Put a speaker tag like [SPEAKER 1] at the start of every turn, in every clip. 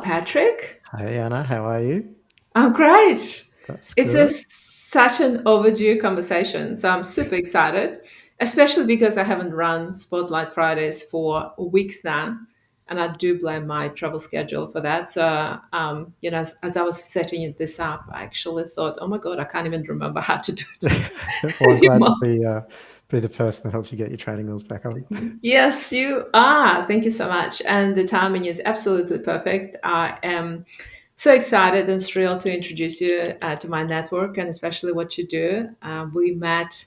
[SPEAKER 1] Patrick.
[SPEAKER 2] Hey Anna, how are you?
[SPEAKER 1] I'm great.
[SPEAKER 2] That's
[SPEAKER 1] It's
[SPEAKER 2] good.
[SPEAKER 1] such an overdue conversation, so I'm super excited, especially because I haven't run Spotlight Fridays for weeks now, and I do blame my travel schedule for that. So, as I was setting this up, I actually thought, "Oh my God, I can't even remember how to do it
[SPEAKER 2] Well, I'm glad to
[SPEAKER 1] anymore."
[SPEAKER 2] be the person that helps you get your training wheels back on.
[SPEAKER 1] Yes, you are. Thank you so much, and the timing is absolutely perfect. I am so excited and thrilled to introduce you to my network and especially what you do. We met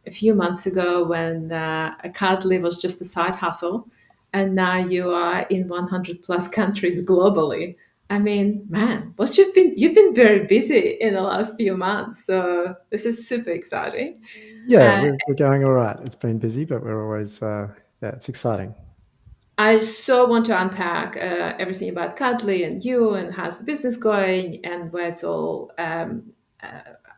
[SPEAKER 1] a few months ago when a Cuddly was just a side hustle, and now you are in 100 plus countries globally. I mean, man, what you've been very busy in the last few months, so this is super exciting.
[SPEAKER 2] Yeah,
[SPEAKER 1] Uh,
[SPEAKER 2] we're going all right. It's been busy, but we're always yeah, it's exciting.
[SPEAKER 1] I so want to unpack everything about Cuddly and you and how's the business going and where it's all uh,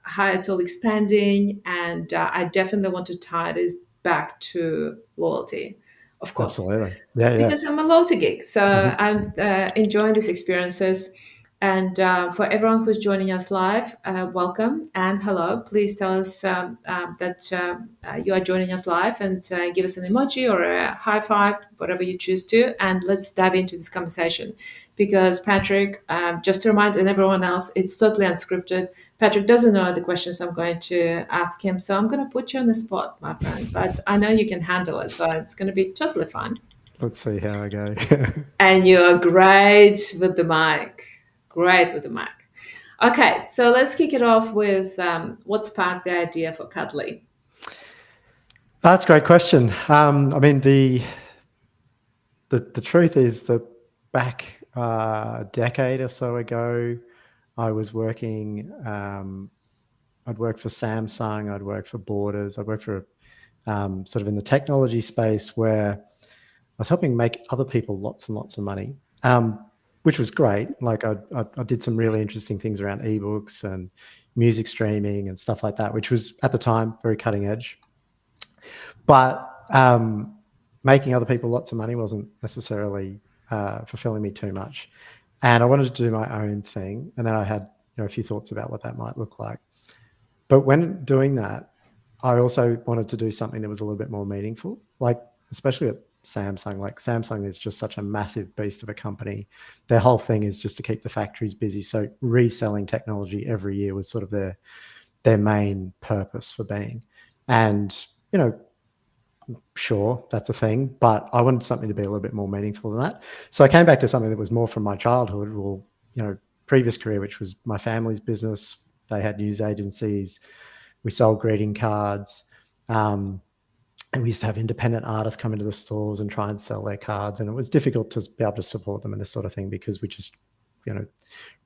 [SPEAKER 1] how it's all expanding. And I definitely want to tie this back to loyalty, of course,
[SPEAKER 2] Absolutely. Yeah, yeah.
[SPEAKER 1] because I'm a loyalty geek. So
[SPEAKER 2] hmm
[SPEAKER 1] I'm enjoying these experiences. And for everyone who's joining us live, welcome and hello. Please tell us that you are joining us live and give us an emoji or a high five, whatever you choose to. And let's dive into this conversation. Because Patrick, just to remind and everyone else, it's totally unscripted. Patrick doesn't know the questions I'm going to ask him. So I'm going to put you on the spot, my friend. But I know you can handle it. So it's going to be totally fine.
[SPEAKER 2] Let's see how I go.
[SPEAKER 1] And you're great with the mic. Great with the mic. Okay, so let's kick it off with what sparked the idea for Cuddly.
[SPEAKER 2] That's a great question. I mean, the truth is that back a decade or so ago, I was working. I'd worked for Samsung. I'd worked for Borders. I'd worked for sort of in the technology space where I was helping make other people lots and lots of money, which was great. Like I did some really interesting things around ebooks and music streaming and stuff like that, which was at the time very cutting edge. But making other people lots of money wasn't necessarily fulfilling me too much, and I wanted to do my own thing. And then I had a few thoughts about what that might look like. But when doing that, I also wanted to do something that was a little bit more meaningful, like especially at Samsung. Like Samsung is just such a massive beast of a company. Their whole thing is just to keep the factories busy. So reselling technology every year was sort of their main purpose for being. And you know, sure, that's a thing, but I wanted something to be a little bit more meaningful than that. So I came back to something that was more from my childhood or previous career, which was my family's business. They had news agencies. We sold greeting cards. Um, and we used to have independent artists come into the stores and try and sell their cards. And it was difficult to be able to support them in this sort of thing because we just,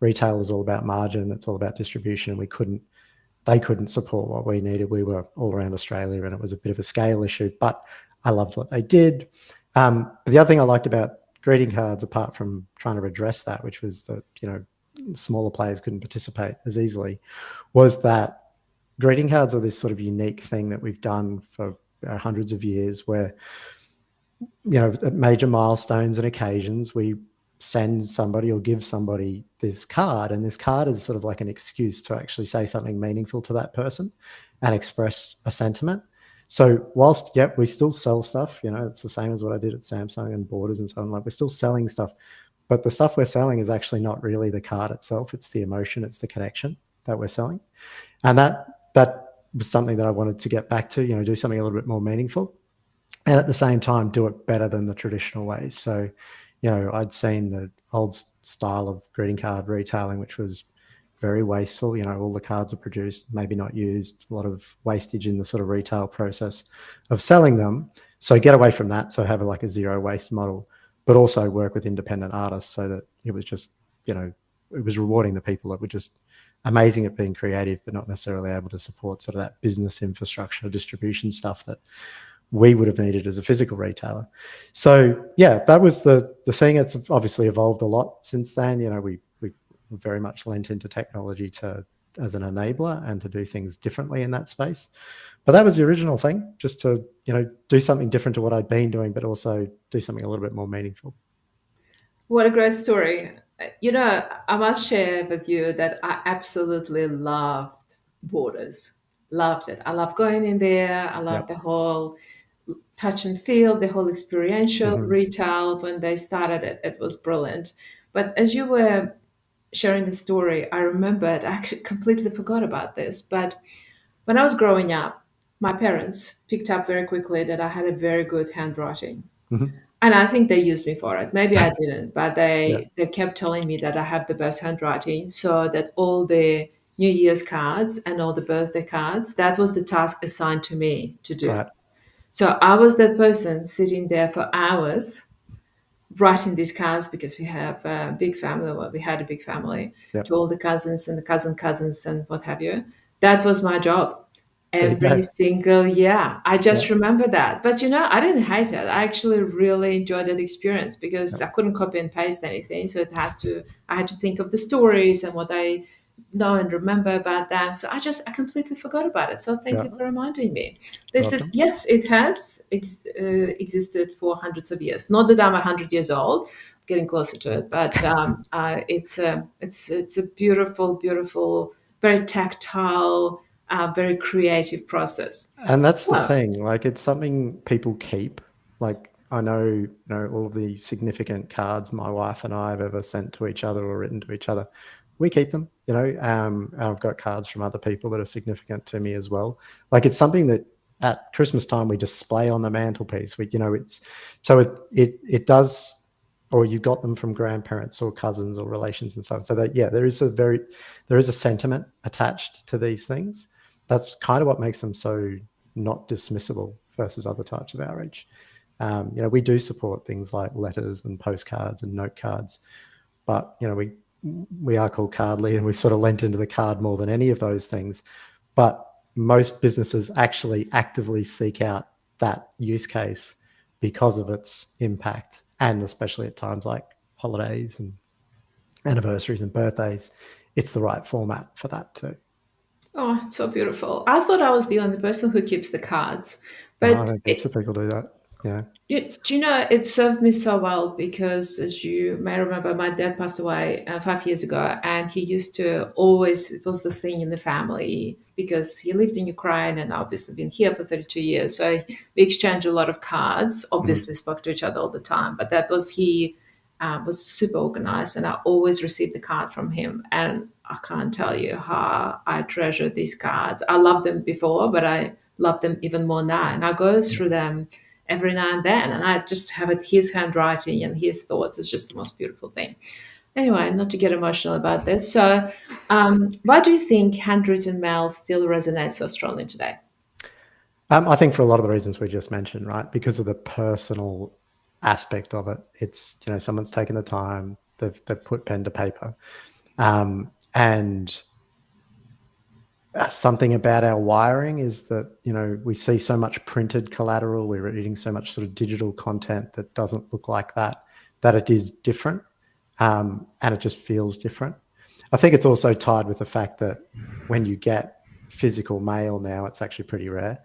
[SPEAKER 2] retail is all about margin. It's all about distribution. And they couldn't support what we needed. We were all around Australia and it was a bit of a scale issue, but I loved what they did. But the other thing I liked about greeting cards, apart from trying to address that, which was that, smaller players couldn't participate as easily, was that greeting cards are this sort of unique thing that we've done for hundreds of years where, at major milestones and occasions, we send somebody or give somebody this card. And this card is sort of like an excuse to actually say something meaningful to that person and express a sentiment. So whilst, we still sell stuff, it's the same as what I did at Samsung and Borders and so on. Like we're still selling stuff, but the stuff we're selling is actually not really the card itself. It's the emotion, it's the connection that we're selling. And that was something that I wanted to get back to, do something a little bit more meaningful and at the same time do it better than the traditional ways. So, I'd seen the old style of greeting card retailing, which was very wasteful. All the cards are produced, maybe not used, a lot of wastage in the sort of retail process of selling them. So get away from that. So have like a zero waste model, but also work with independent artists so that it was just, it was rewarding the people that were just amazing at being creative, but not necessarily able to support sort of that business infrastructure, distribution stuff that we would have needed as a physical retailer. So yeah, that was the thing. It's obviously evolved a lot since then. We very much lent into technology as an enabler and to do things differently in that space. But that was the original thing, just to do something different to what I'd been doing, but also do something a little bit more meaningful.
[SPEAKER 1] What a great story. I must share with you that I absolutely loved Borders. Loved it. I love going in there. I love
[SPEAKER 2] Yep.
[SPEAKER 1] the whole touch and feel, the whole experiential
[SPEAKER 2] Hmm.
[SPEAKER 1] retail. When they started it, it was brilliant. But as you were sharing the story, I remembered, I actually completely forgot about this. But when I was growing up, my parents picked up very quickly that I had a very good handwriting.
[SPEAKER 2] Hmm.
[SPEAKER 1] And I think they used me for it. Maybe I didn't, but
[SPEAKER 2] Yeah.
[SPEAKER 1] they kept telling me that I have the best handwriting, so that all the New Year's cards and all the birthday cards, that was the task assigned to me to do.
[SPEAKER 2] Right.
[SPEAKER 1] So I was that person sitting there for hours writing these cards, because we have a big family. Well, we had a big family, to
[SPEAKER 2] Yep.
[SPEAKER 1] all the cousins and the cousins and what have you. That was my job
[SPEAKER 2] There you
[SPEAKER 1] every
[SPEAKER 2] go.
[SPEAKER 1] single year. I just
[SPEAKER 2] Yep.
[SPEAKER 1] remember that. But I didn't hate it. I actually really enjoyed that experience, because
[SPEAKER 2] Yep.
[SPEAKER 1] I couldn't copy and paste anything. So I had to think of the stories and what I know and remember about them. So I completely forgot about it. So thank you
[SPEAKER 2] Yeah.
[SPEAKER 1] for reminding me. This is,
[SPEAKER 2] Welcome.
[SPEAKER 1] yes, it has existed for hundreds of years. Not that I'm 100 years old, getting closer to it, but it's a beautiful, beautiful, very tactile, very creative process.
[SPEAKER 2] And that's the
[SPEAKER 1] Well,
[SPEAKER 2] thing. Like, it's something people keep. Like, I know, all of the significant cards my wife and I have ever sent to each other or written to each other. We keep them, and I've got cards from other people that are significant to me as well. Like, it's something that at Christmas time we display on the mantelpiece. It's so it does, or you got them from grandparents or cousins or relations and stuff. So that, yeah, there is a sentiment attached to these things. That's kind of what makes them so not dismissible versus other types of outreach. We do support things like letters and postcards and note cards, but we are called Cardly, and we've sort of lent into the card more than any of those things. But most businesses actually actively seek out that use case because of its impact, and especially at times like holidays and anniversaries and birthdays, it's the right format for that too.
[SPEAKER 1] oh, it's so beautiful. I thought I was the only person who keeps the cards,
[SPEAKER 2] I
[SPEAKER 1] but
[SPEAKER 2] think heaps of people do that. Yeah.
[SPEAKER 1] do you know, it served me so well, because, as you may remember, my dad passed away 5 years ago, and he used to always, it was the thing in the family, because he lived in Ukraine and obviously been here for 32 years. So we exchanged a lot of cards,
[SPEAKER 2] Mhm.
[SPEAKER 1] obviously spoke to each other all the time, but he was super organized, and I always received the card from him. And I can't tell you how I treasure these cards. I loved them before, but I love them even more now. And I go through them every now and then, and I just have it, his handwriting and his thoughts. It's just the most beautiful thing. Anyway, not to get emotional about this. So, why do you think handwritten mail still resonates so strongly today?
[SPEAKER 2] I think for a lot of the reasons we just mentioned, right? Because of the personal aspect of it. It's, someone's taken the time, they've put pen to paper. And something about our wiring is that, we see so much printed collateral, we're reading so much sort of digital content that doesn't look like that, that it is different. And it just feels different. I think it's also tied with the fact that when you get physical mail now, it's actually pretty rare.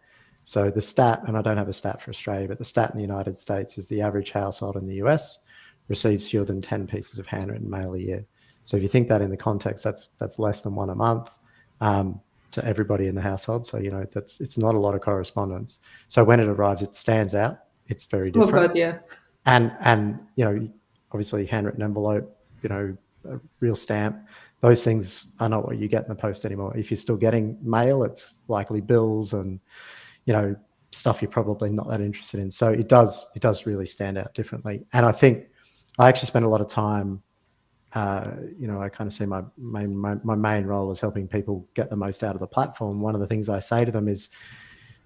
[SPEAKER 2] So the stat, and I don't have a stat for Australia, but the stat in the United States is the average household in the US receives fewer than 10 pieces of handwritten mail a year. So if you think that in the context, that's less than one a month to everybody in the household. So, it's not a lot of correspondence. So when it arrives, it stands out. It's very
[SPEAKER 1] Oh
[SPEAKER 2] different.
[SPEAKER 1] God, yeah.
[SPEAKER 2] And obviously handwritten envelope, a real stamp, those things are not what you get in the post anymore. If you're still getting mail, it's likely bills and stuff you're probably not that interested in. So it does really stand out differently. And I think I actually spend a lot of time, I kind of see my main role as helping people get the most out of the platform. One of the things I say to them is,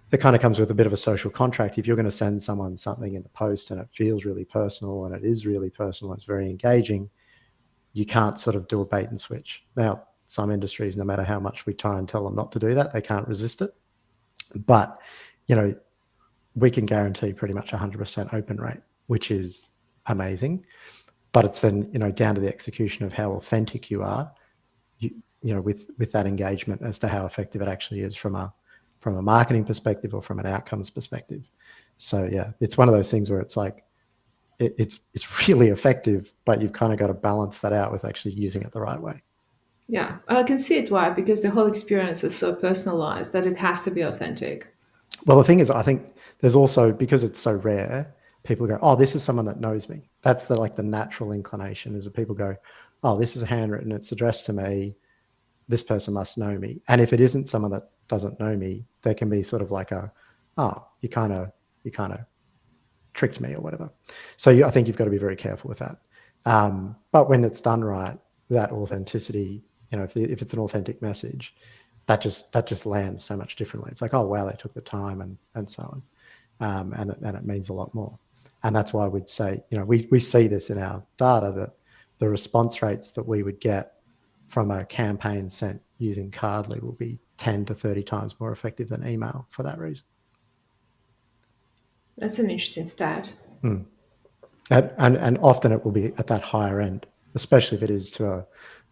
[SPEAKER 2] it kind of comes with a bit of a social contract. If you're going to send someone something in the post and it feels really personal, and it is really personal, it's very engaging, you can't sort of do a bait and switch. Now, some industries, no matter how much we try and tell them not to do that, they can't resist it. But, you know, we can guarantee pretty much 100% open rate, which is amazing. But it's then, down to the execution of how authentic you are, with that engagement, as to how effective it actually is from a marketing perspective or from an outcomes perspective. So yeah, it's one of those things where it's like, it's really effective, but you've kind of got to balance that out with actually using it the right way.
[SPEAKER 1] Yeah, I can see it why, because the whole experience is so personalized that it has to be authentic.
[SPEAKER 2] Well, the thing is, I think there's also, because it's so rare, people go, "Oh, this is someone that knows me." That's the natural inclination, is that people go, "Oh, this is handwritten. It's addressed to me. This person must know me." And if it isn't someone that doesn't know me, there can be sort of like a, "Oh, you kind of tricked me," or whatever. So I think you've got to be very careful with that. But when it's done right, that authenticity, if it's an authentic message, that just lands so much differently. It's like, oh wow, they took the time and so on, and it means a lot more. And that's why we'd say, we see this in our data, that the response rates that we would get from a campaign sent using Cardly will be 10 to 30 times more effective than email for that reason.
[SPEAKER 1] That's an interesting stat.
[SPEAKER 2] And often it will be at that higher end, especially if it is to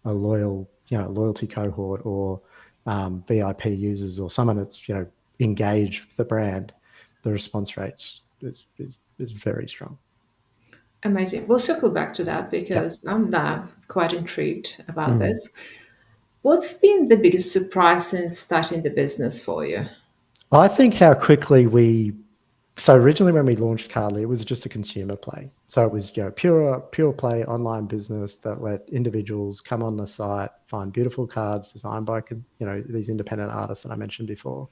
[SPEAKER 2] a loyal, loyalty cohort, or VIP users, or someone that's, engaged with the brand. The response rates is very strong.
[SPEAKER 1] Amazing. We'll circle back to that
[SPEAKER 2] Yep.
[SPEAKER 1] because I'm quite intrigued about this. What's been the biggest surprise since starting the business for you?
[SPEAKER 2] I think how quickly so originally when we launched Cardly, it was just a consumer play. So it was, pure play online business that let individuals come on the site, find beautiful cards designed by, these independent artists that I mentioned before,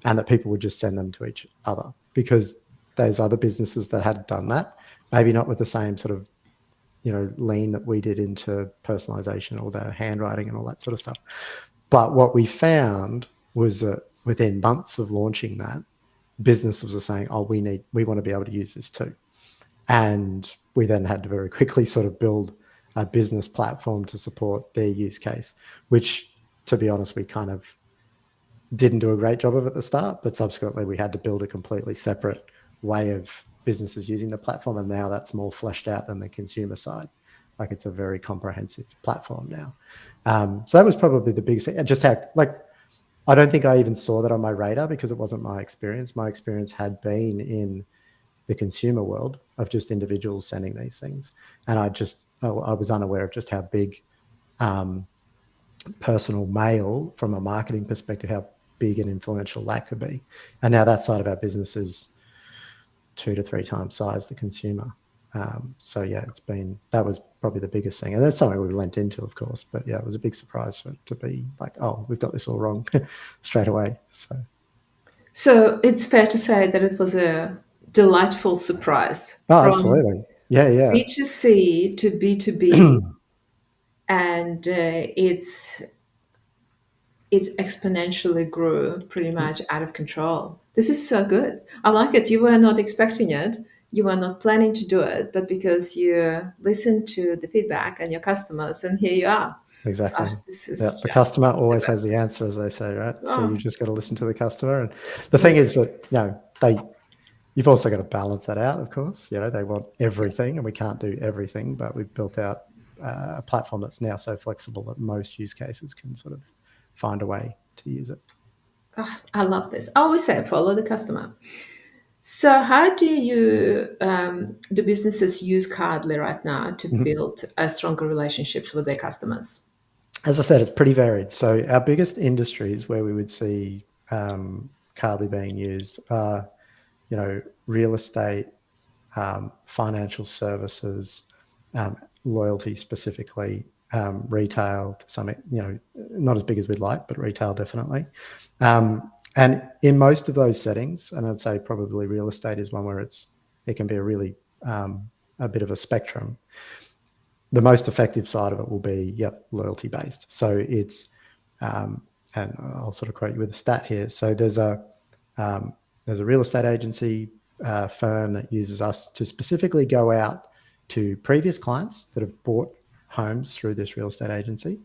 [SPEAKER 2] and that people would just send them to each other, because those other businesses that had done that, maybe not with the same sort of, lean that we did into personalization or the handwriting and all that sort of stuff. But what we found was that within months of launching that, businesses were saying, "Oh, we want to be able to use this too." And we then had to very quickly sort of build a business platform to support their use case, which, to be honest, we kind of didn't do a great job of at the start, but subsequently we had to build a completely separate way of businesses using the platform. And now that's more fleshed out than the consumer side. Like, it's a very comprehensive platform now. So that was probably the biggest thing. Just how, I don't think I even saw that on my radar, because it wasn't my experience. My experience had been in the consumer world of just individuals sending these things. And I was unaware of just how big personal mail, from a marketing perspective, how big and influential that could be. And now that side of our business is 2 to 3 times size the consumer. So yeah, that was probably the biggest thing. And that's something we lent into, of course, but yeah, it was a big surprise to be like, oh, we've got this all wrong straight away.
[SPEAKER 1] So it's fair to say that it was a delightful surprise
[SPEAKER 2] Oh,
[SPEAKER 1] from
[SPEAKER 2] absolutely. Yeah.
[SPEAKER 1] B2C to B2B, and it's exponentially grew pretty much out of control. This is so good. I like it. You were not expecting it. You were not planning to do it, but because you listened to the feedback and your customers, and here you are.
[SPEAKER 2] Exactly.
[SPEAKER 1] This
[SPEAKER 2] Yeah,
[SPEAKER 1] is
[SPEAKER 2] the
[SPEAKER 1] just
[SPEAKER 2] customer
[SPEAKER 1] the
[SPEAKER 2] always has the
[SPEAKER 1] best.
[SPEAKER 2] answer, as they say, right? So you
[SPEAKER 1] Oh,
[SPEAKER 2] just got to listen to the customer. And the thing is
[SPEAKER 1] listen.
[SPEAKER 2] that, you've also got to balance that out, of course. They want
[SPEAKER 1] Yeah.
[SPEAKER 2] everything, and we can't do everything, but we've built out a platform that's now so flexible that most use cases can sort of find a way to use it.
[SPEAKER 1] I love this. I always say follow the customer. So, how do businesses use Cardly right now to
[SPEAKER 2] Mhm.
[SPEAKER 1] build stronger relationships with their customers?
[SPEAKER 2] As I said, it's pretty varied. So our biggest industries where we would see Cardly being used are, real estate, financial services, loyalty specifically, retail to some, not as big as we'd like, but retail definitely. And in most of those settings, and I'd say probably real estate is one where it can be a bit of a spectrum. The most effective side of it will be, loyalty based. So it's, and I'll sort of quote you with a stat here. So there's a real estate agency firm that uses us to specifically go out to previous clients that have bought homes through this real estate agency,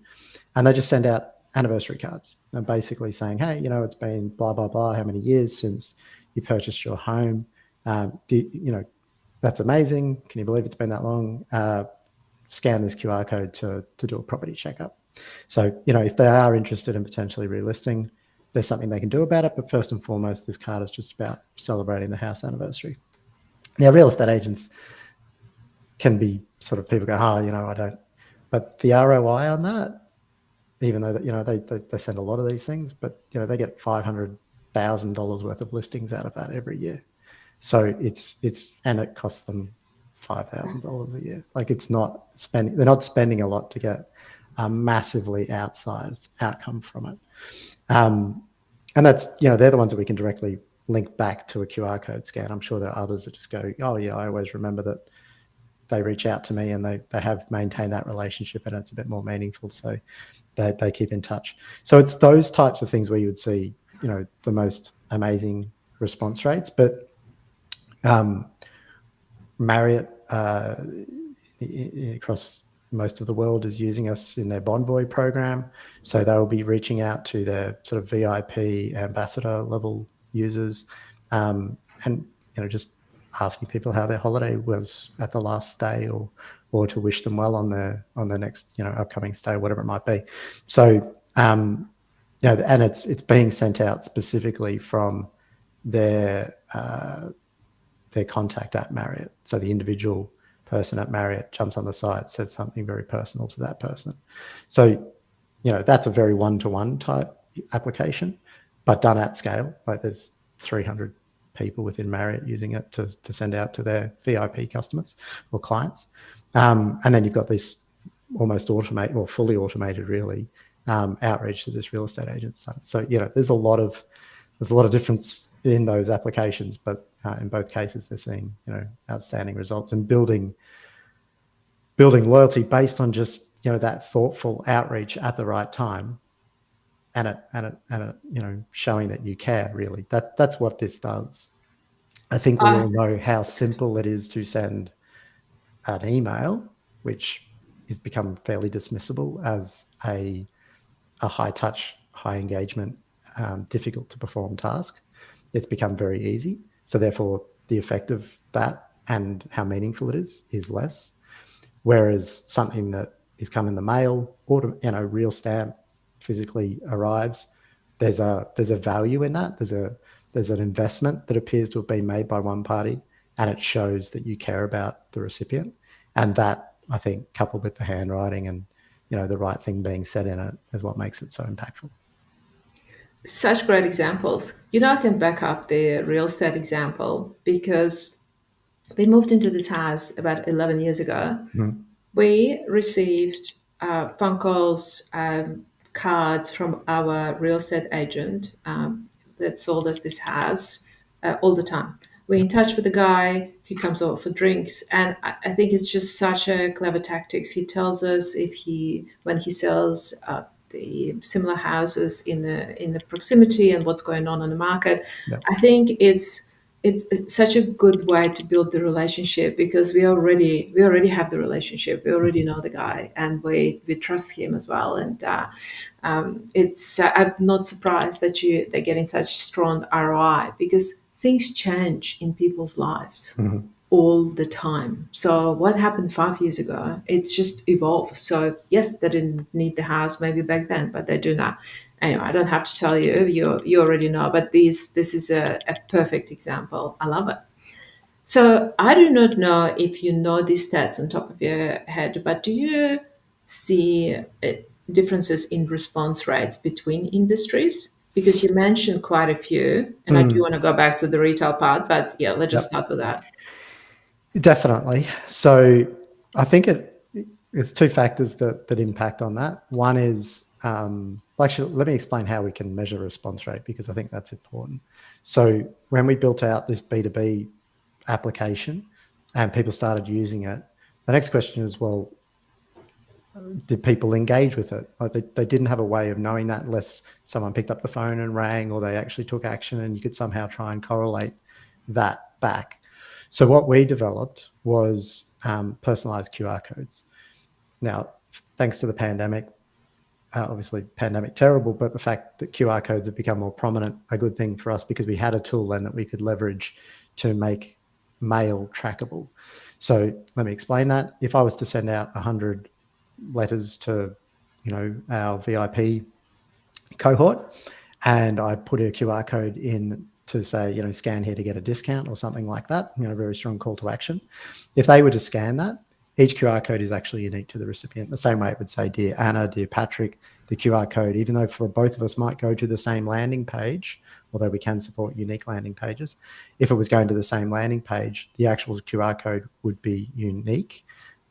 [SPEAKER 2] and they just send out anniversary cards and basically saying, hey, it's been blah blah blah, how many years since you purchased your home? That's amazing. Can you believe it's been that long? Scan this QR code to do a property checkup. So, if they are interested in potentially relisting, there's something they can do about it. But first and foremost, this card is just about celebrating the house anniversary. Now, real estate agents, can be sort of, people go, I don't. But the ROI on that, even though that, they send a lot of these things, but they get $500,000 worth of listings out of that every year. So and it costs them $5,000 a year. Like, they're not spending a lot to get a massively outsized outcome from it. And that's, they're the ones that we can directly link back to a QR code scan. I'm sure there are others that just go, oh yeah, I always remember that they reach out to me and they have maintained that relationship and it's a bit more meaningful. So they keep in touch. So it's those types of things where you would see, the most amazing response rates. But Marriott across most of the world is using us in their Bonvoy program. So they'll be reaching out to their sort of VIP ambassador level users, and just asking people how their holiday was at the last stay, or to wish them well on their next upcoming stay, whatever it might be. So and it's being sent out specifically from their contact at Marriott. So the individual person at Marriott jumps on the site, says something very personal to that person. So, that's a very one-to-one type application, but done at scale. Like, there's 300 people within Marriott using it to send out to their VIP customers or clients. And then you've got this almost automated, or fully automated really, outreach that this real estate agent's done. So, there's a lot of difference in those applications, but in both cases they're seeing outstanding results and building loyalty based on just that thoughtful outreach at the right time, and it showing that you care. Really, that's what this does. I think we all know how simple it is to send an email, which has become fairly dismissible as a high touch, high engagement, difficult to perform task. It's become very easy. So therefore the effect of that and how meaningful it is less. Whereas something that is come in the mail, or real stamp physically arrives, there's a value in that. There's an investment that appears to have been made by one party, and it shows that you care about the recipient. And that, I think, coupled with the handwriting and the right thing being said in it, is what makes it so impactful.
[SPEAKER 1] Such great examples. I can back up the real estate example because we moved into this house about 11 years ago.
[SPEAKER 2] Mm.
[SPEAKER 1] We received phone calls, cards from our real estate agent that sold us this house all the time. We're in touch with the guy. He comes over for drinks, and I think it's just such a clever tactics. He tells us when he sells the similar houses in the proximity and what's going on the market.
[SPEAKER 2] Yep.
[SPEAKER 1] I think it's such a good way to build the relationship because we already have the relationship. We already know the guy, and we trust him as well. And it's I'm not surprised that they're getting such strong ROI because things change in people's lives.
[SPEAKER 2] Mm-hmm.
[SPEAKER 1] All the time. So what happened 5 years ago, it just evolved. So yes, they didn't need the house maybe back then, but they do now. Anyway, I don't have to tell you, you already know, but this is a perfect example. I love it. So I do not know if you know these stats on top of your head, but do you see differences in response rates between industries? Because you mentioned quite a few, and I do want to go back to the retail part, but yeah, let's just start with that.
[SPEAKER 2] Definitely. So I think it's two factors that impact on that. One is, actually, let me explain how we can measure response rate, because I think that's important. So when we built out this B2B application and people started using it, the next question is, well, did people engage with it? Like they didn't have a way of knowing that unless someone picked up the phone and rang, or they actually took action, and you could somehow try and correlate that back. So what we developed was personalized QR codes. Now, thanks to the pandemic, obviously pandemic terrible, but the fact that QR codes have become more prominent, a good thing for us, because we had a tool then that we could leverage to make mail trackable. So let me explain that. If I was to send out 100 letters to, our VIP cohort, and I put a QR code in to say, scan here to get a discount or something like that, very strong call to action. If they were to scan that, each QR code is actually unique to the recipient. The same way it would say, dear Anna, dear Patrick, the QR code, even though for both of us might go to the same landing page, although we can support unique landing pages, if it was going to the same landing page, the actual QR code would be unique.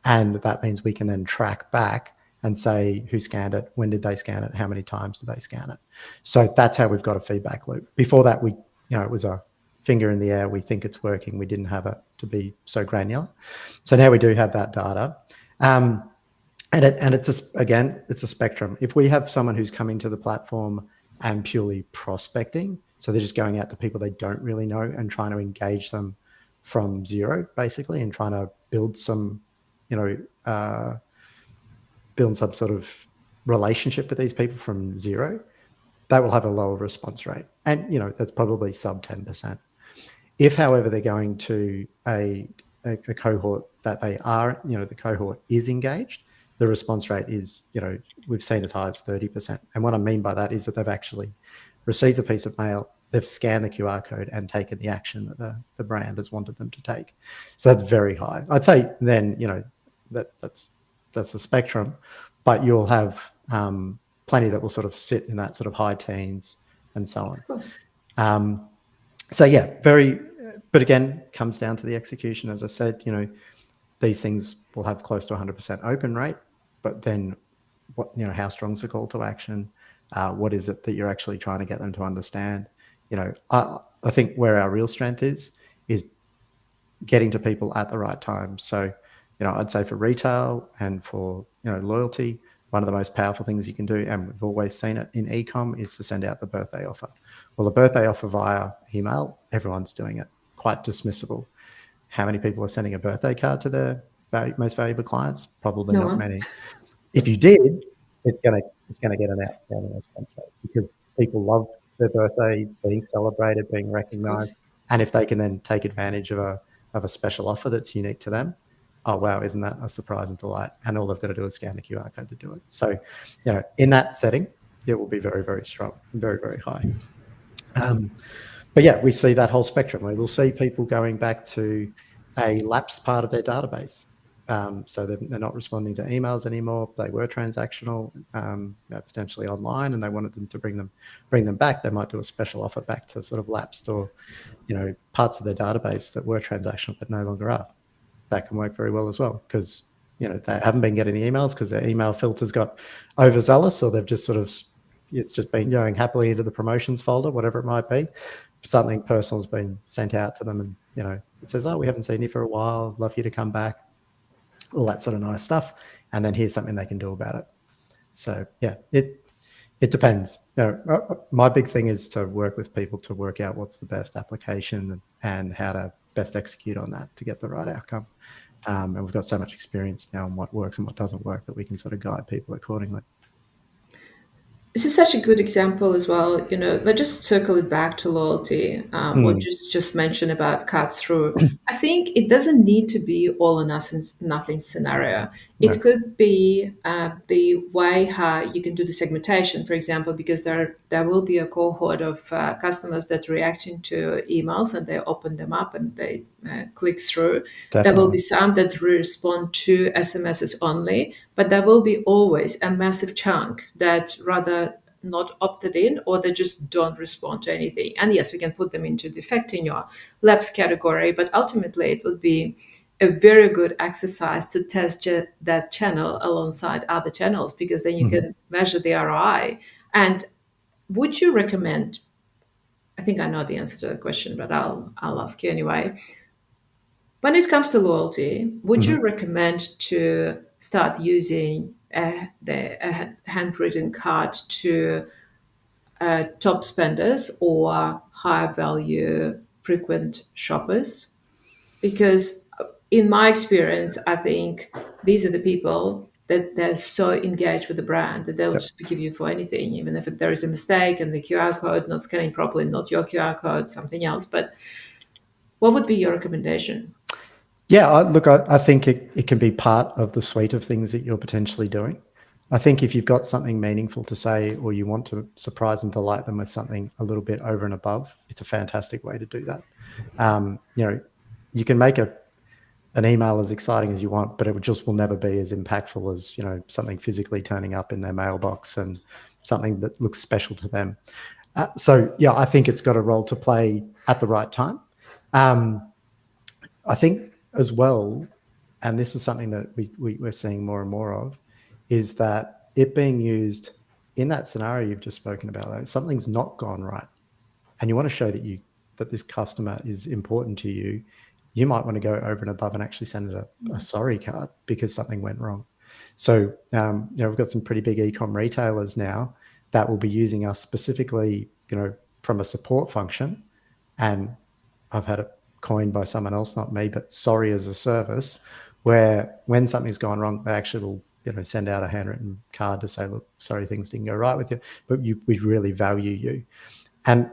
[SPEAKER 2] And that means we can then track back and say who scanned it, when did they scan it, how many times did they scan it. So that's how we've got a feedback loop. Before that, it was a finger in the air, we think it's working. We didn't have it to be so granular. So now we do have that data. And it's it's a spectrum. If we have someone who's coming to the platform and purely prospecting, so they're just going out to people they don't really know and trying to engage them from zero, basically, and trying to build some, build some sort of relationship with these people from zero, that will have a lower response rate. And, that's probably sub 10%. If, however, they're going to a cohort that they are, the cohort is engaged, the response rate is, we've seen as high as 30%. And what I mean by that is that they've actually received a piece of mail, they've scanned the QR code and taken the action that the brand has wanted them to take. So that's very high. I'd say then, that's a spectrum, but you'll have plenty that will sort of sit in that sort of high teens and so on.
[SPEAKER 1] Of course.
[SPEAKER 2] So yeah, but again, comes down to the execution. As I said, these things will have close to 100% open rate, but then how strong is the call to action? What is it that you're actually trying to get them to understand? I think where our real strength is getting to people at the right time. So, I'd say for retail and for, loyalty, one of the most powerful things you can do, and we've always seen it in e-com, is to send out the birthday offer. Well, the birthday offer via email, everyone's doing it. Quite dismissible. How many people are sending a birthday card to their most valuable clients? Probably not many. If you did, it's gonna get an outstanding response rate because people love their birthday being celebrated, being recognised, and if they can then take advantage of a special offer that's unique to them, oh wow, isn't that a surprise and delight? And all they've got to do is scan the QR code to do it. So, in that setting, it will be very, very strong, very, very high. But yeah, we see that whole spectrum. We will see people going back to a lapsed part of their database. So they're not responding to emails anymore. They were transactional, potentially online, and they wanted them to bring them back. They might do a special offer back to sort of lapsed or, parts of their database that were transactional but no longer are. That can work very well as well because, they haven't been getting the emails because their email filters got overzealous, or they've just it's just been going happily into the promotions folder, whatever it might be. Something personal has been sent out to them and, it says, oh, we haven't seen you for a while. Love you to come back. All that sort of nice stuff. And then here's something they can do about it. So yeah, it depends. My big thing is to work with people to work out what's the best application and how to best execute on that to get the right outcome. And we've got so much experience now on what works and what doesn't work that we can sort of guide people accordingly.
[SPEAKER 1] This is such a good example as well. Let's just circle it back to loyalty. What you just mentioned about cuts through. I think it doesn't need to be all or nothing scenario.
[SPEAKER 2] No.
[SPEAKER 1] It could be the way how you can do the segmentation, for example, because there will be a cohort of customers that reacting to emails and they open them up and they click through.
[SPEAKER 2] Definitely.
[SPEAKER 1] There will be some that respond to SMSs only, but there will be always a massive chunk that rather not opted in or they just don't respond to anything. And yes, we can put them into defecting your labs category, but ultimately it would be a very good exercise to test that channel alongside other channels because then you can measure the ROI. And would you recommend, I think I know the answer to that question, but I'll ask you anyway. When it comes to loyalty, would you recommend to start using the handwritten card to top spenders or high value frequent shoppers? Because in my experience, I think these are the people that they're so engaged with the brand that they'll just forgive you for anything, even if there is a mistake and the QR code not scanning properly, not your QR code, something else. But what would be your recommendation?
[SPEAKER 2] Yeah, I think it can be part of the suite of things that you're potentially doing. I think if you've got something meaningful to say or you want to surprise and delight them with something a little bit over and above, it's a fantastic way to do that. You can make an email as exciting as you want, but it just will never be as impactful as, you know, something physically turning up in their mailbox and something that looks special to them. So yeah, I think it's got a role to play at the right time. I think as well, and this is something that we're seeing more and more of, is that it being used in that scenario you've just spoken about, like something's not gone right, and you want to show that this customer is important to you, you might want to go over and above and actually send a sorry card because something went wrong. So we've got some pretty big e-com retailers now that will be using us specifically, from a support function. And I've had it coined by someone else, not me, but sorry as a service, where when something's gone wrong, they actually will send out a handwritten card to say, look, sorry, things didn't go right with you, but we really value you. And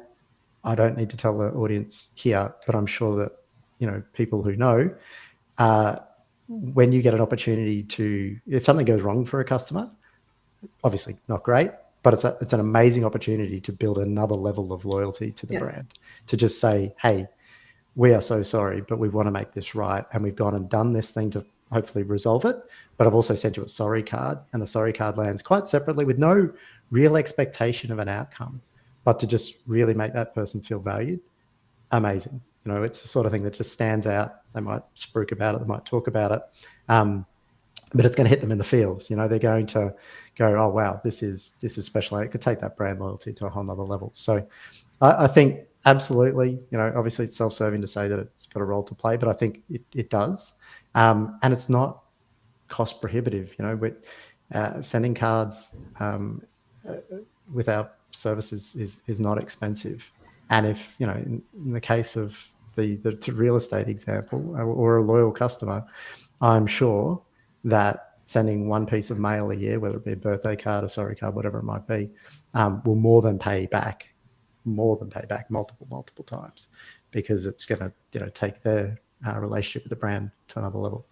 [SPEAKER 2] I don't need to tell the audience here, but I'm sure that people who know, when you get an opportunity if something goes wrong for a customer, obviously not great, but it's an amazing opportunity to build another level of loyalty to the brand, to just say, hey, we are so sorry, but we want to make this right, and we've gone and done this thing to hopefully resolve it, but I've also sent you a sorry card, and the sorry card lands quite separately with no real expectation of an outcome, but to just really make that person feel valued. Amazing. It's the sort of thing that just stands out. They might spruik about it, they might talk about it, but it's going to hit them in the feels. They're going to go, oh wow, this is special. It could take that brand loyalty to a whole nother level. So I think absolutely, obviously it's self-serving to say that it's got a role to play, but I think it does. And it's not cost prohibitive, with sending cards with our services is not expensive. And if, in the case of the real estate example, or a loyal customer, I'm sure that sending one piece of mail a year, whether it be a birthday card, a sorry card, whatever it might be, will more than pay back multiple times, because it's going to take their relationship with the brand to another level.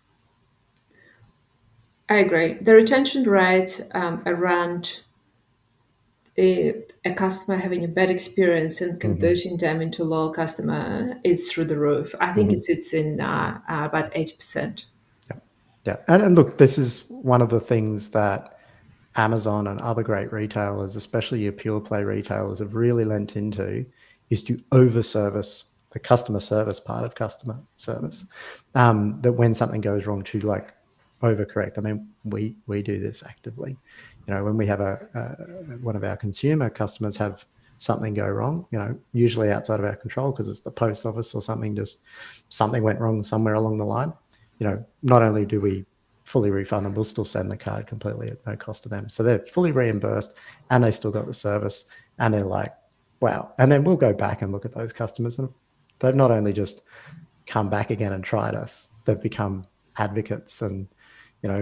[SPEAKER 1] I agree. The retention rate around a customer having a bad experience and converting them into a loyal customer is through the roof. I think it's in about 80%.
[SPEAKER 2] Yeah. And look, this is one of the things that Amazon and other great retailers, especially your pure play retailers, have really lent into, is to over service the customer service part of customer service. That when something goes wrong, to like overcorrect. I mean, we do this actively. When we have one of our consumer customers have something go wrong, usually outside of our control because it's the post office or something went wrong somewhere along the line. Not only do we fully refund them, we'll still send the card completely at no cost to them. So they're fully reimbursed and they still got the service, and they're like, wow. And then we'll go back and look at those customers, and they've not only just come back again and tried us, they've become advocates and,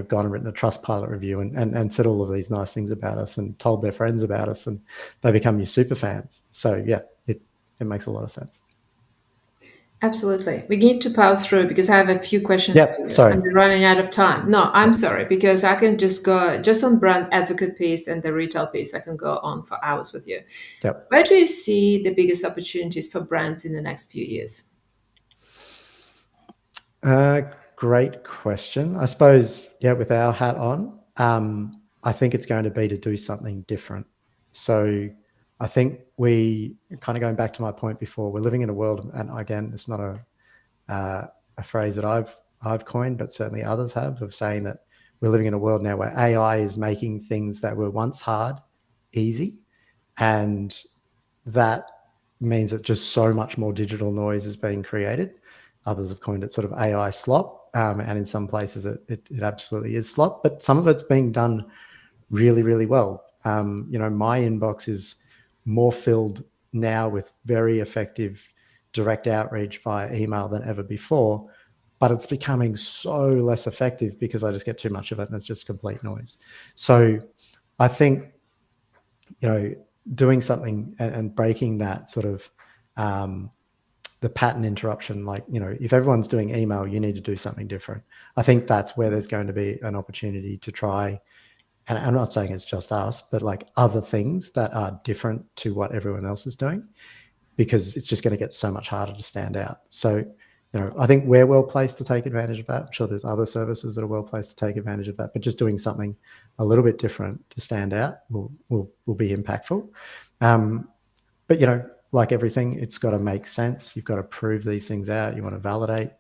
[SPEAKER 2] gone and written a Trustpilot review and said all of these nice things about us and told their friends about us, and they become your super fans. So yeah, it makes a lot of sense.
[SPEAKER 1] Absolutely. We need to power through because I have a few questions
[SPEAKER 2] Yep,
[SPEAKER 1] for you.
[SPEAKER 2] sorry.
[SPEAKER 1] I'm running out of time. No, I'm sorry, because I can just go just on brand advocate piece and the retail piece. I can go on for hours with you.
[SPEAKER 2] Yep.
[SPEAKER 1] Where do you see the biggest opportunities for brands in the next few years?
[SPEAKER 2] Great question. I suppose, with our hat on, I think it's going to be to do something different. So I think we kind of, going back to my point before, we're living in a world, and again, it's not a phrase that I've coined, but certainly others have, of saying that we're living in a world now where AI is making things that were once hard easy, and that means that just so much more digital noise is being created. Others have coined it sort of AI slop, and in some places it absolutely is slop, but some of it's being done really, really well. My inbox is more filled now with very effective direct outreach via email than ever before, but it's becoming so less effective because I just get too much of it and it's just complete noise. So I think, doing something and breaking that sort of the pattern interruption, like, if everyone's doing email, you need to do something different. I think that's where there's going to be an opportunity to try, and I'm not saying it's just us, but like other things that are different to what everyone else is doing, because it's just going to get so much harder to stand out. So, I think we're well placed to take advantage of that. I'm sure there's other services that are well placed to take advantage of that, but just doing something a little bit different to stand out will be impactful. But like everything, it's got to make sense. You've got to prove these things out. You want to validate,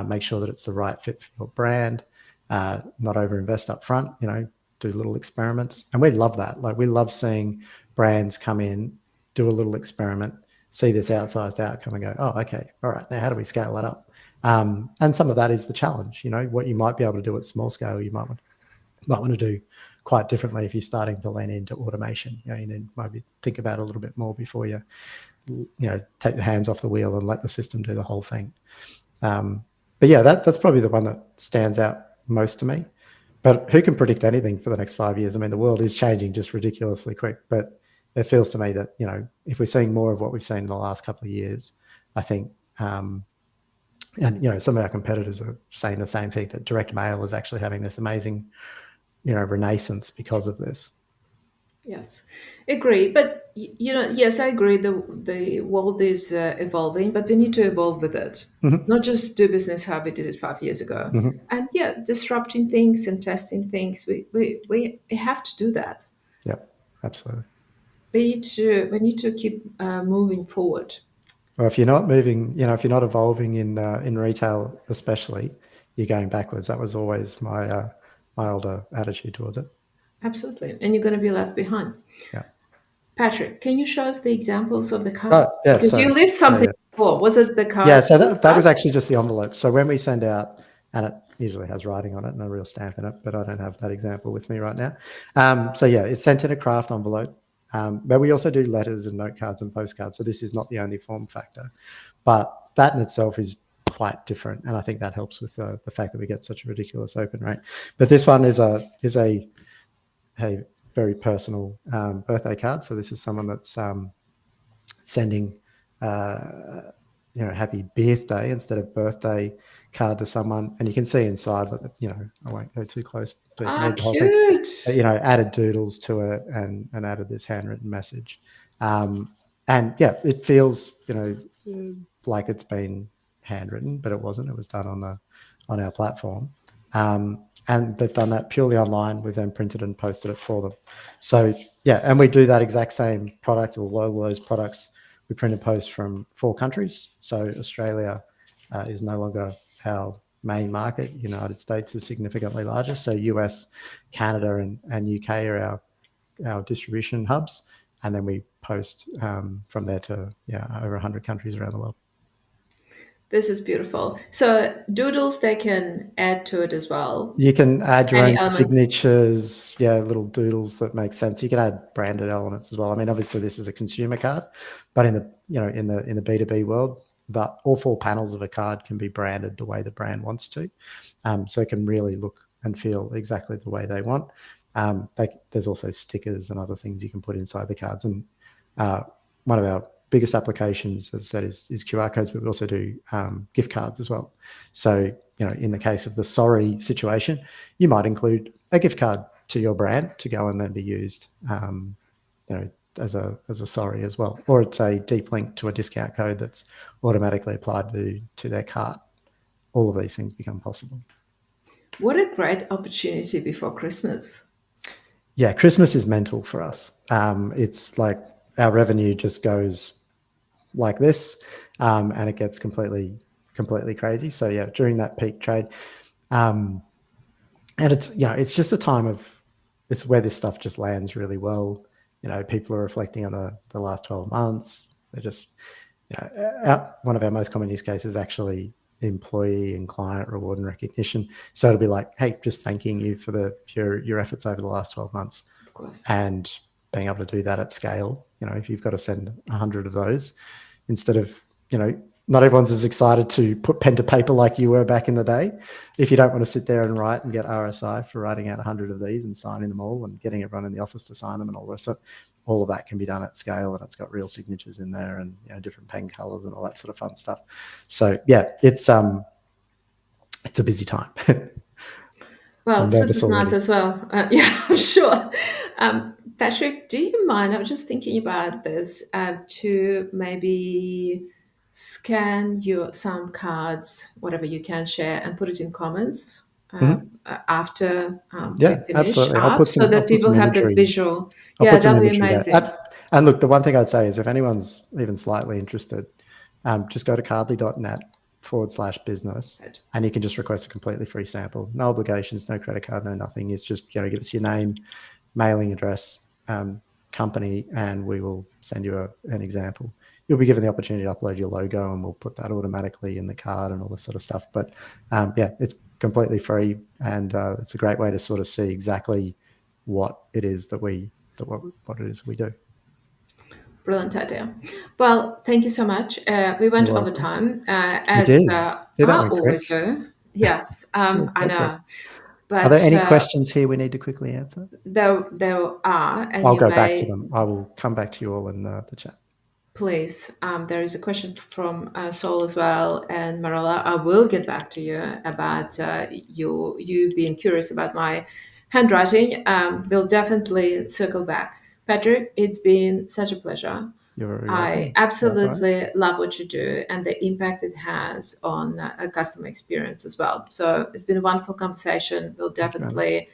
[SPEAKER 2] make sure that it's the right fit for your brand, not overinvest up front, do little experiments. And we love that. Like, we love seeing brands come in, do a little experiment, see this outsized outcome and go, oh, okay, all right, now how do we scale that up? And some of that is the challenge. What you might be able to do at small scale, you might want to do quite differently if you're starting to lean into automation. You need maybe think about it a little bit more before you take the hands off the wheel and let the system do the whole thing. But yeah, that's probably the one that stands out most to me. But who can predict anything for the next 5 years? I mean, the world is changing just ridiculously quick. But it feels to me that if we're seeing more of what we've seen in the last couple of years, I think, and some of our competitors are saying the same thing, that direct mail is actually having this amazing renaissance because of this.
[SPEAKER 1] Yes, agree. But yes, I agree. The world is evolving, but we need to evolve with it.
[SPEAKER 2] Mm-hmm.
[SPEAKER 1] Not just do business how we did it 5 years ago.
[SPEAKER 2] Mm-hmm.
[SPEAKER 1] And yeah, disrupting things and testing things. We have to do that.
[SPEAKER 2] Yep, absolutely.
[SPEAKER 1] We need to keep moving forward.
[SPEAKER 2] Well, if you're not moving, if you're not evolving in retail, especially, you're going backwards. That was always my older attitude towards it.
[SPEAKER 1] Absolutely, and you're going to be left behind.
[SPEAKER 2] Yeah.
[SPEAKER 1] Patrick, can you show us the examples of the
[SPEAKER 2] Oh,
[SPEAKER 1] card?
[SPEAKER 2] yeah.
[SPEAKER 1] Because
[SPEAKER 2] Sorry.
[SPEAKER 1] you list
[SPEAKER 2] Yeah,
[SPEAKER 1] something
[SPEAKER 2] yeah.
[SPEAKER 1] before. Was it the
[SPEAKER 2] Yeah.
[SPEAKER 1] card?
[SPEAKER 2] So that was actually just the envelope. So when we send out, and it usually has writing on it and a real stamp in it, but I don't have that example with me right now. So yeah, it's sent in a craft envelope. But we also do letters and note cards and postcards. So this is not the only form factor, but that in itself is quite different. And I think that helps with the fact that we get such a ridiculous open rate. But this one is a very personal birthday card. So this is someone that's sending happy birthday instead of birthday card to someone, and you can see inside, but I won't go too close to
[SPEAKER 1] Ah,
[SPEAKER 2] read the whole thing.
[SPEAKER 1] cute.
[SPEAKER 2] Added doodles to it and added this handwritten message, and yeah, it feels like it's been handwritten, but it wasn't. It was done on our platform, and they've done that purely online. We've then printed and posted it for them. So yeah, and we do that exact same product, or all those products. We print and post from 4 countries. So Australia is no longer our main market. United States is significantly larger. So US, Canada, and UK are our distribution hubs. And then we post from there to over 100 countries around the world.
[SPEAKER 1] This is beautiful. So doodles, they can add to it as well.
[SPEAKER 2] You can add your
[SPEAKER 1] Any
[SPEAKER 2] own
[SPEAKER 1] elements.
[SPEAKER 2] signatures, little doodles that make sense. You can add branded elements as well. I mean, obviously this is a consumer card, but in the in the B2B world, but all 4 panels of a card can be branded the way the brand wants to. So it can really look and feel exactly the way they want. There's also stickers and other things you can put inside the cards. And one of our biggest applications, as I said, is QR codes, but we also do gift cards as well. So, in the case of the sorry situation, you might include a gift card to your brand to go and then be used, as a sorry as well. Or it's a deep link to a discount code that's automatically applied to their cart. All of these things become possible.
[SPEAKER 1] What a great opportunity before Christmas.
[SPEAKER 2] Yeah, Christmas is mental for us. It's like our revenue just goes like this, and it gets completely crazy. So yeah, during that peak trade, and it's just a time it's where this stuff just lands really well. People are reflecting on the last 12 months. They're just one of our most common use cases is actually employee and client reward and recognition. So it'll be like, hey, just thanking you for your efforts over the last 12 months.
[SPEAKER 1] Of course.
[SPEAKER 2] And being able to do that at scale, if you've got to send 100 of those, instead of, not everyone's as excited to put pen to paper like you were back in the day. If you don't want to sit there and write and get RSI for writing out 100 of these and signing them all and getting everyone in the office to sign them and all the rest of it, all of that can be done at scale, and it's got real signatures in there and different pen colors and all that sort of fun stuff. So yeah, it's a busy time.
[SPEAKER 1] Well,
[SPEAKER 2] I'm
[SPEAKER 1] Sept
[SPEAKER 2] nervous
[SPEAKER 1] is nice
[SPEAKER 2] already.
[SPEAKER 1] as well. Yeah, I'm sure. Patrick, do you mind? I'm just thinking about this to maybe scan your some cards, whatever you can share, and put it in comments
[SPEAKER 2] Mhm.
[SPEAKER 1] after we
[SPEAKER 2] Yeah,
[SPEAKER 1] finish
[SPEAKER 2] absolutely.
[SPEAKER 1] up, so
[SPEAKER 2] I'll
[SPEAKER 1] that
[SPEAKER 2] put
[SPEAKER 1] people
[SPEAKER 2] some
[SPEAKER 1] have that
[SPEAKER 2] imagery.
[SPEAKER 1] visual.
[SPEAKER 2] I'll
[SPEAKER 1] Yeah,
[SPEAKER 2] put some
[SPEAKER 1] that'll be
[SPEAKER 2] imagery there.
[SPEAKER 1] amazing.
[SPEAKER 2] And look, the one thing I'd say is if anyone's even slightly interested, just go to cardly.net/business
[SPEAKER 1] Right.
[SPEAKER 2] and you can just request a completely free sample. No obligations, no credit card, no nothing. It's just, give us your name, mailing address, company, and we will send you an example. You'll be given the opportunity to upload your logo and we'll put that automatically in the card and all this sort of stuff. But yeah, it's completely free, and it's a great way to sort of see exactly what it is that what it is we do.
[SPEAKER 1] Brilliant idea. Well, thank you so much. We went
[SPEAKER 2] You're
[SPEAKER 1] over
[SPEAKER 2] welcome.
[SPEAKER 1] time,
[SPEAKER 2] We
[SPEAKER 1] as
[SPEAKER 2] did. Yeah, that
[SPEAKER 1] I
[SPEAKER 2] went quick.
[SPEAKER 1] always do. Yes,
[SPEAKER 2] That's
[SPEAKER 1] I
[SPEAKER 2] so quick.
[SPEAKER 1] know.
[SPEAKER 2] Are there
[SPEAKER 1] But
[SPEAKER 2] any questions here we need to quickly answer?
[SPEAKER 1] there are, and
[SPEAKER 2] I'll
[SPEAKER 1] you
[SPEAKER 2] go back to
[SPEAKER 1] may.
[SPEAKER 2] them. I will come back to you all in the chat.
[SPEAKER 1] Please, there is a question from Sol as well, and Marilla. I will get back to you about you being curious about my handwriting. We'll definitely circle back. Patrick, it's been such a pleasure.
[SPEAKER 2] You're very
[SPEAKER 1] I
[SPEAKER 2] welcome. Likewise.
[SPEAKER 1] absolutely love what you do and the impact it has on a customer experience as well. So it's been a wonderful conversation. We'll
[SPEAKER 2] Thank you, Anna.
[SPEAKER 1] definitely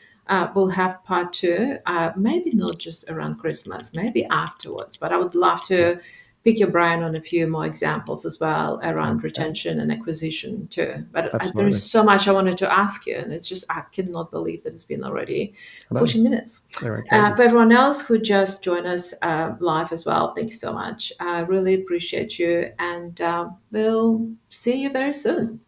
[SPEAKER 1] we'll have part two. Maybe not just around Christmas, maybe afterwards. But I would love
[SPEAKER 2] Yeah,
[SPEAKER 1] to pick your brain on a few more examples as well around
[SPEAKER 2] sounds great.
[SPEAKER 1] retention and acquisition too. But there
[SPEAKER 2] Absolutely.
[SPEAKER 1] is so much I wanted to ask you, and it's just I cannot believe that it's been already
[SPEAKER 2] I know.
[SPEAKER 1] 40 minutes.
[SPEAKER 2] They went crazy.
[SPEAKER 1] For everyone else who just joined us live as well, thank you so much. I really appreciate you, and we'll see you very soon.